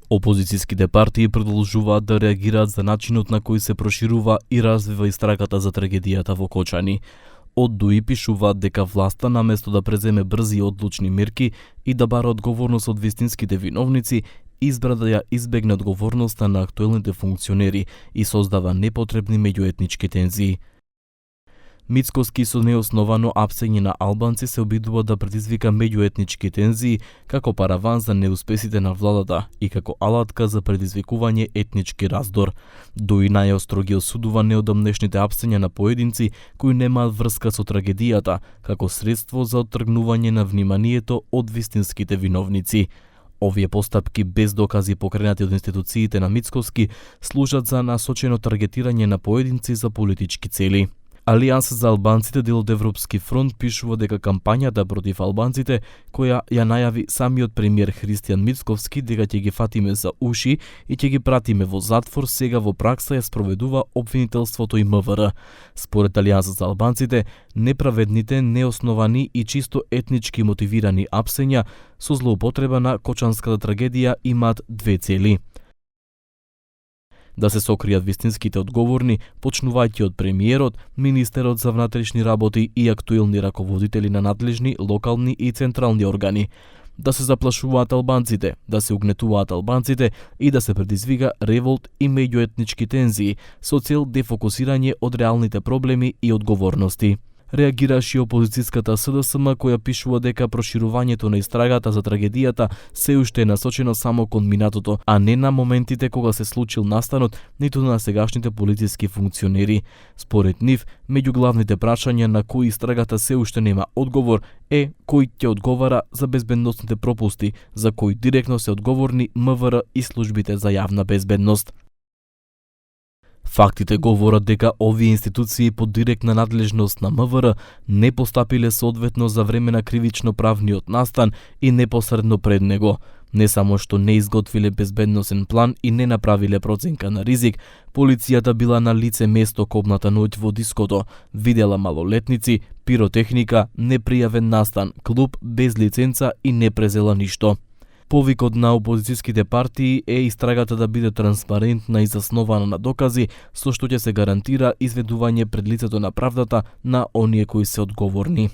Опозицијските партии продолжуваат да реагираат за начинот на кој се проширува и развива истрагата за трагедијата во Кочани. Од ДУИ пишуваат дека власта наместо да преземе брзи и одлучни мерки и да бара одговорност од вистинските виновници, избра да ја избегне одговорноста на актуелните функционери и создава непотребни меѓуетнички тензии. Мицкоски со неосновано апсење на албанци се обидува да предизвика меѓуетнички тензии како параван за неуспесите на владата и како алатка за предизвикување етнички раздор. ДУИ најостро ги осудува неодамнешните апсења на поединци кои немаат врска со трагедијата како средство за оттргнување на вниманието од вистинските виновници. Овие постапки без докази покренати од институциите на Мицкоски служат за насочено таргетирање на поединци за политички цели. Алијанса за албанците, дел од Европски фронт, пишува дека кампањата против албанците, која ја најави самиот премиер Христијан Мицковски дека ќе ги фатиме за уши и ќе ги пратиме во затвор, сега во пракса ја спроведува обвинителството и МВР. Според Алијанса за албанците, неправедните, неосновани и чисто етнички мотивирани апсења со злоупотреба на кочанската трагедија имаат две цели: да се сокријат вистинските одговорни, почнувајќи од премиерот, министерот за внатрешни работи и актуелни раководители на надлежни, локални и централни органи, да се заплашуваат албанците, да се угнетуваат албанците и да се предизвика револт и меѓуетнички тензии со цел дефокусирање од реалните проблеми и одговорности. Реагираше и опозицијската СДСМ, која пишува дека проширувањето на истрагата за трагедијата се уште е насочено само кон минатото, а не на моментите кога се случил настанот, ниту на сегашните полициски функционери. Според нив, меѓу главните прашања на кои истрагата се уште нема одговор е кој ќе одговара за безбедносните пропусти, за кои директно се одговорни МВР и службите за јавна безбедност. Фактите говорат дека овие институции под директна надлежност на МВР не постапиле соодветно за време на кривично-правниот настан и непосредно пред него. Не само што не изготвиле безбедносен план и не направиле проценка на ризик, полицијата била на лице место кобната ноќ во диското, видела малолетници, пиротехника, непријавен настан, клуб без лиценца и не презела ништо. Повикот на опозицијските партии е истрагата да биде транспарентна и заснована на докази, со што ќе се гарантира изведување пред лицето на правдата на оние кои се одговорни.